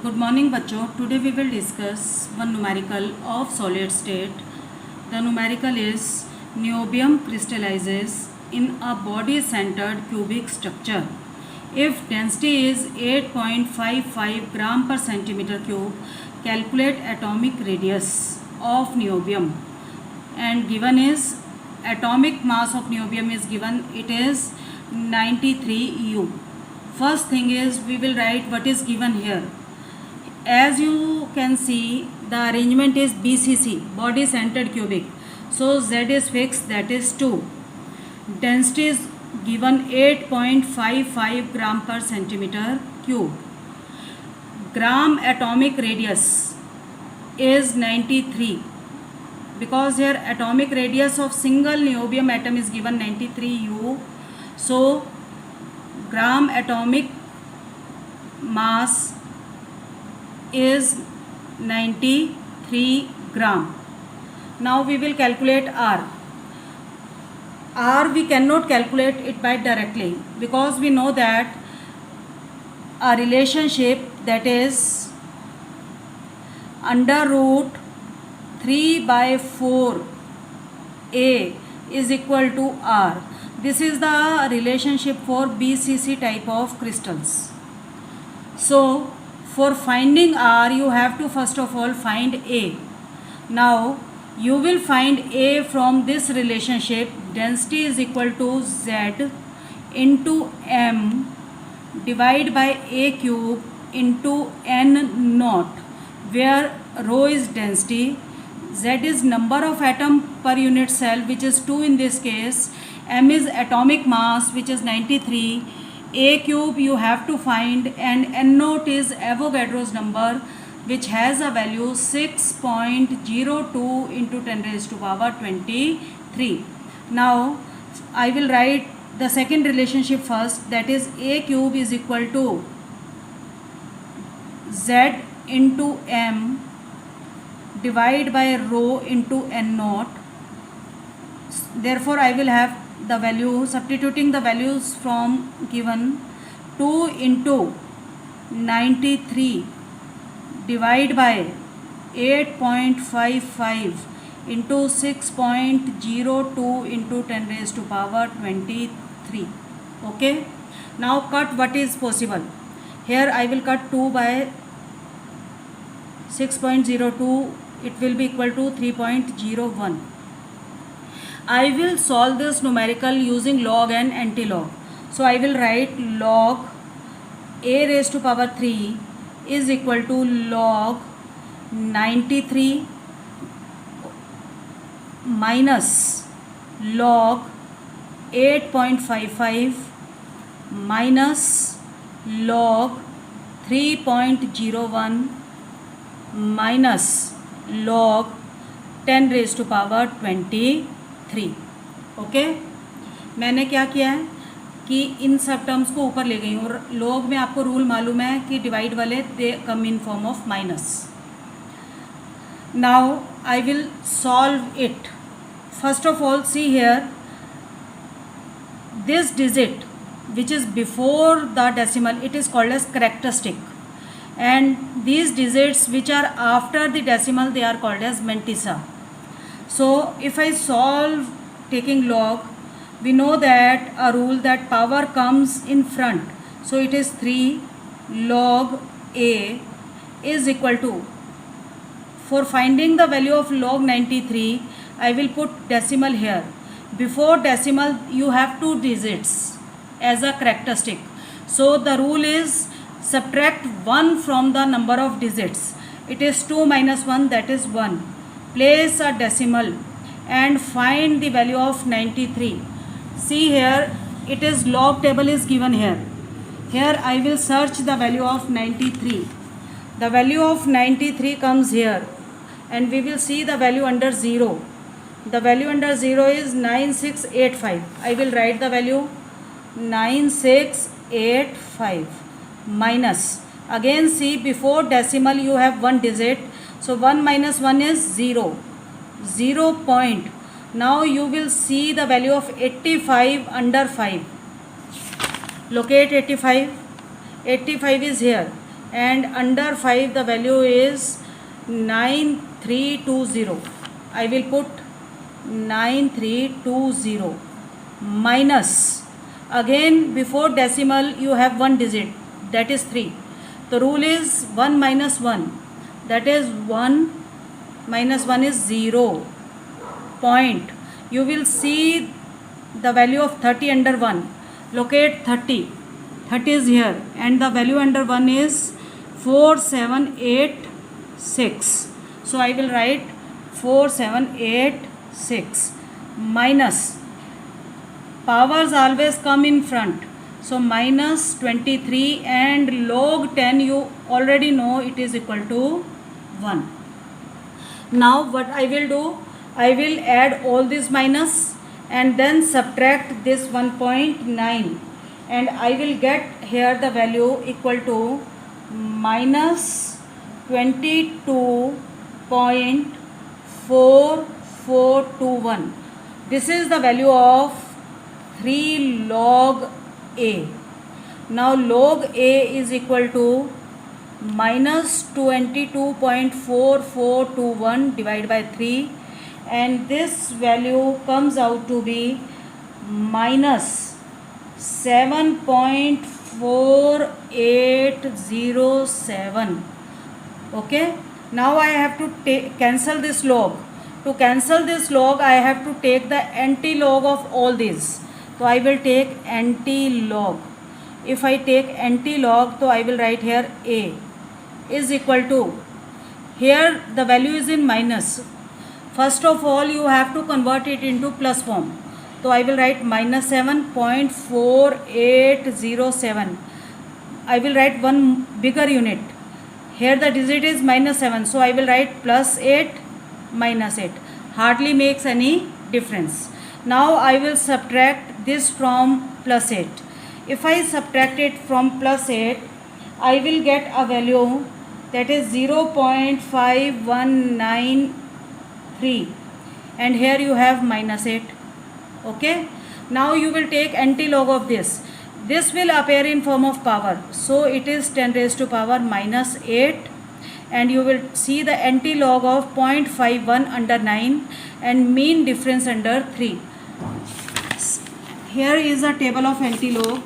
Good morning बच्चों. Today we will discuss one numerical of solid state. The numerical is niobium crystallizes in a body-centered cubic structure. If density is 8.55 gram per centimeter cube, calculate atomic radius of niobium. And given is atomic mass of niobium is given. It is 93 U. First thing is we will write what is given here. As you can see, the arrangement is BCC, body centered cubic. So Z is fixed, that is 2. Density is given 8.55 gram per centimeter cube. Gram atomic radius is 93, because here atomic radius of single niobium atom is given 93 U. So gram atomic mass is 93 gram. Now we will calculate R. R we cannot calculate it by directly, because we know that a relationship, that is under root 3 by 4 A is equal to R. This is the relationship for BCC type of crystals. So for finding R, you have to first of all find A. Now you will find A from this relationship. Density is equal to Z into M divided by A cube into N naught, where rho is density, Z is number of atom per unit cell, which is 2 in this case, M is atomic mass, which is 93, A cube you have to find, and N naught is Avogadro's number, which has a value 6.02 into 10 raised to power 23. Now I will write the second relationship first, that is A cube is equal to Z into M divided by rho into N naught. Therefore I will have the value, substituting the values from given, 2 into 93 divided by 8.55 into 6.02 into 10 raised to power 23. Okay. Now cut what is possible. Here I will cut 2 by 6.02. It will be equal to 3.01. I will solve this numerical using log and anti-log. So I will write log A raised to power 3 is equal to log 93 minus log 8.55 minus log 3.01 minus log 10 raised to power 23. Okay. मैंने क्या किया है कि इन सब terms को ऊपर ले गई हूँ, और लॉग में आपको रूल मालूम है कि डिवाइड वाले they come in form of minus. Now I will solve it. First of all see here, this digit which is before the decimal, it is called as characteristic, and these digits which are after the decimal, they are called as mantissa. So if I solve taking log, we know that a rule that power comes in front, so it is 3 log A is equal to, for finding the value of log 93, I will put decimal here. Before decimal you have 2 digits as a characteristic, so the rule is subtract 1 from the number of digits. It is 2 minus 1, that is 1. Place a decimal and find the value of 93. See here, it is log table is given here. Here I will search the value of 93. The value of 93 comes here, and we will see the value under 0. The value under 0 is 9685. I will write the value 9685 minus, again see, before decimal you have 1 digit, so 1 minus 1 is 0. 0 point. Now you will see the value of 85 under 5. Locate 85. 85 is here. and under 5 the value is 9320. I will put 9320 minus, again before decimal you have one digit, that is 3. The rule is 1 minus 1, that is 1 minus 1 is 0. Point, you will see the value of 30 under 1. Locate 30. 30 is here and the value under 1 is 4786. So I will write 4786 minus, powers always come in front, so minus 23 and log 10 you already know it is equal to 1. Now what I will do, I will add all this minus and then subtract this 1.9 and I will get here the value equal to minus 22.4421. This is the value of 3 log A. Now log A is equal to minus 22.4421 divided by 3 and this value comes out to be minus 7.4807. Okay, now I have to cancel this log. To cancel this log I have to take the anti-log of all these. So I will take anti-log. If I take anti-log, so I will write here A is equal to, here the value is in minus. First of all you have to convert it into plus form. So I will write minus 7.4807. I will write one bigger unit. Here the digit is minus 7. So I will write plus 8 minus 8. Hardly makes any difference. Now I will subtract this from plus 8. If I subtract it from plus 8, I will get a value that is 0.5193 and here you have minus 8. Okay, now you will take anti-log of this. This will appear in form of power, so it is 10 raised to power minus 8 and you will see the anti-log of 0.51 under 9 and mean difference under 3. Here is a table of anti-log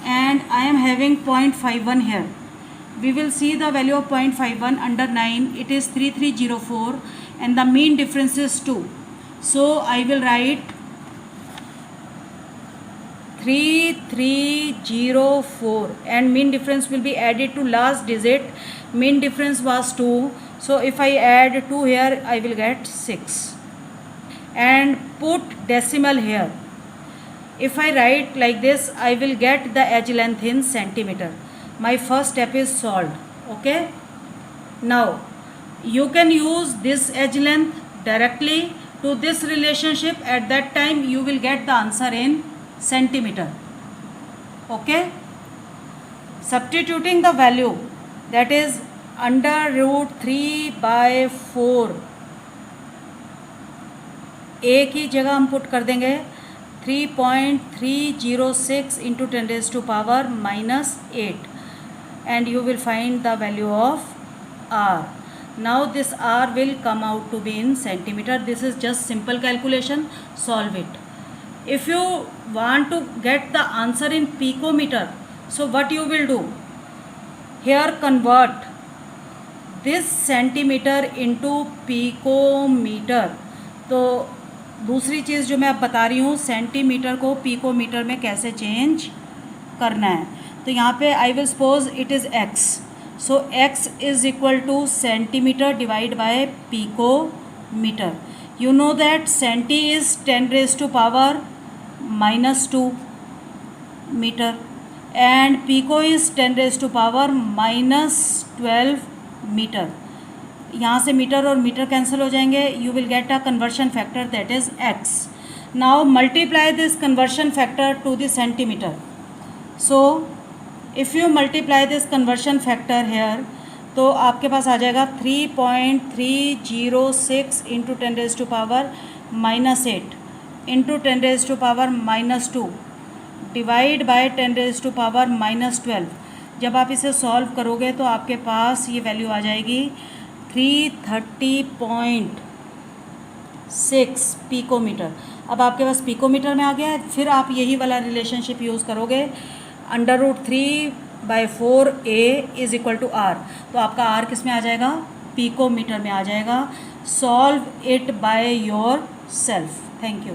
and I am having 0.51 here. We will see the value of 0.51 under 9, it is 3304 and the mean difference is 2. So I will write 3304 and mean difference will be added to last digit. Mean difference was 2, so if I add 2 here I will get 6 and put decimal here. If I write like this I will get the edge length in centimeter. My first step is solved. Okay, now you can use this edge length directly to this relationship. At that time you will get the answer in centimeter. Okay, substituting the value, that is under root 3 by 4, a की जगह हम put कर देंगे 3.306 into 10 raised to power minus 8 and you will find the value of R. Now this R will come out to be in centimeter. This is just simple calculation. Solve it. If you want to get the answer in picometer, so what you will do, here convert this centimeter into picometer. तो दूसरी चीज़ जो मैं अब बता रही हूँ, centimetre को picometre में कैसे चेंज करना है. तो यहाँ पे I will suppose it is x. So x is equal to centimetre divide by picometre. You know that centi is 10 raised to power minus 2 meter and pico is 10 raised to power minus 12 meter. यहाँ से metre और metre cancel हो जाएंगे. You will get a conversion factor that is x. Now multiply this conversion factor to the centimeter. So if you multiply this conversion factor here, तो आपके पास आ जाएगा 3.306 into 10 raise to power minus 8 into 10 raise to power minus 2 divide by 10 raise to power minus 12. जब आप इसे solve करोगे तो आपके पास ये वैल्यू आ जाएगी 330.6 पिकोमीटर। अब आपके पास पिकोमीटर में आ गया है, फिर आप यही वाला रिलेशनशिप यूज़ करोगे, √3/4a = r। तो आपका r किस में आ जाएगा, पिकोमीटर में आ जाएगा। Solve it by your self. Thank you.